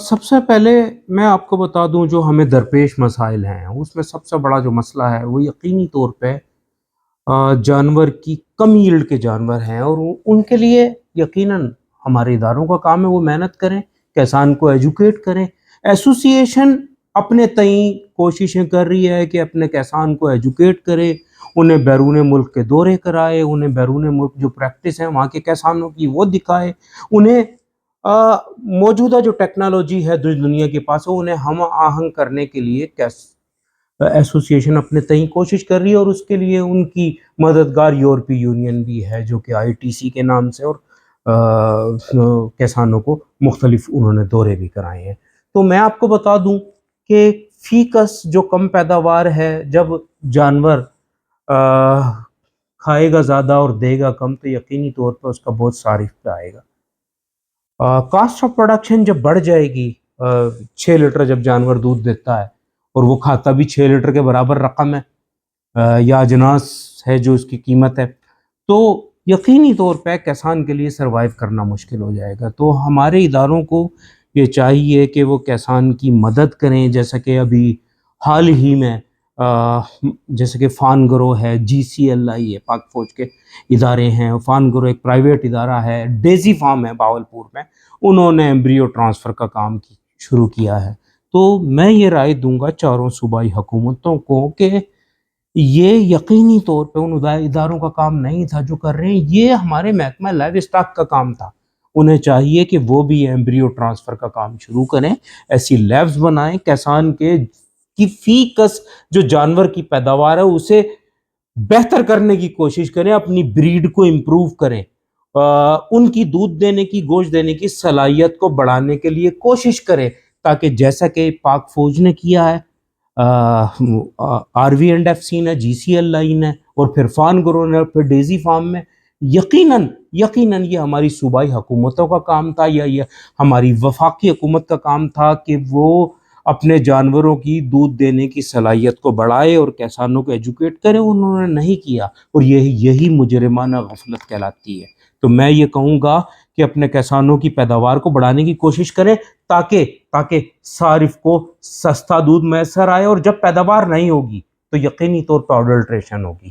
سب سے پہلے میں آپ کو بتا دوں جو ہمیں درپیش مسائل ہیں اس میں سب سے بڑا جو مسئلہ ہے وہ یقینی طور پہ جانور کی کم ییلڈ کے جانور ہیں، اور ان کے لیے یقیناً ہمارے اداروں کا کام ہے وہ محنت کریں، کسان کو ایجوکیٹ کریں۔ ایسوسی ایشن اپنے تئیں کوششیں کر رہی ہے کہ اپنے کسان کو ایجوکیٹ کرے، انہیں بیرون ملک کے دورے کرائے، انہیں بیرون ملک جو پریکٹس ہیں وہاں کے کسانوں کی وہ دکھائے، انہیں موجودہ جو ٹیکنالوجی ہے دنیا کے پاس ہے انہیں ہم آہنگ کرنے کے لیے ایسوسی ایشن اپنے تئیں کوشش کر رہی ہے، اور اس کے لیے ان کی مددگار یورپی یونین بھی ہے جو کہ ITC کے نام سے، اور کسانوں کو مختلف انہوں نے دورے بھی کرائے ہیں۔ تو میں آپ کو بتا دوں کہ فی کس جو کم پیداوار ہے، جب جانور کھائے گا زیادہ اور دے گا کم تو یقینی طور پر اس کا بہت صارف پہ آئے گا۔ کاسٹ آف پروڈکشن جب بڑھ جائے گی، 6 لیٹر جب جانور دودھ دیتا ہے اور وہ کھاتا بھی 6 لیٹر کے برابر رقم ہے یا اجناس ہے جو اس کی قیمت ہے، تو یقینی طور پہ کسان کے لیے سروائیو کرنا مشکل ہو جائے گا۔ تو ہمارے اداروں کو یہ چاہیے کہ وہ کسان کی مدد کریں، جیسا کہ ابھی حال ہی میں جیسے کہ فان گرو ہے، GCLI ہے، پاک فوج کے ادارے ہیں، فان گرو ایک پرائیویٹ ادارہ ہے، ڈیزی فارم ہے باولپور میں، انہوں نے ایمبریو ٹرانسفر کا کام شروع کیا ہے۔ تو میں یہ رائے دوں گا چاروں صوبائی حکومتوں کو کہ یہ یقینی طور پہ ان اداروں کا کام نہیں تھا جو کر رہے ہیں، یہ ہمارے محکمہ لائیو اسٹاک کا کام تھا، انہیں چاہیے کہ وہ بھی ایمبریو ٹرانسفر کا کام شروع کریں، ایسی لیبز بنائیں، کسان کے کی فی کس جو جانور کی پیداوار ہے اسے بہتر کرنے کی کوشش کریں، اپنی بریڈ کو امپروو کریں، ان کی دودھ دینے کی، گوشت دینے کی صلاحیت کو بڑھانے کے لیے کوشش کریں، تاکہ جیسا کہ پاک فوج نے کیا ہے، RVNDFC نے، GCLI نے، اور پھر فان گرو نے، اور پھر ڈیزی فارم میں، یقیناً یہ ہماری صوبائی حکومتوں کا کام تھا، یا یہ ہماری وفاقی حکومت کا کام تھا کہ وہ اپنے جانوروں کی دودھ دینے کی صلاحیت کو بڑھائے اور کسانوں کو ایجوکیٹ کرے، انہوں نے نہیں کیا، اور یہی مجرمانہ غفلت کہلاتی ہے۔ تو میں یہ کہوں گا کہ اپنے کسانوں کی پیداوار کو بڑھانے کی کوشش کریں، تاکہ صارف کو سستا دودھ میسر آئے، اور جب پیداوار نہیں ہوگی تو یقینی طور پر اڈلٹریشن ہوگی۔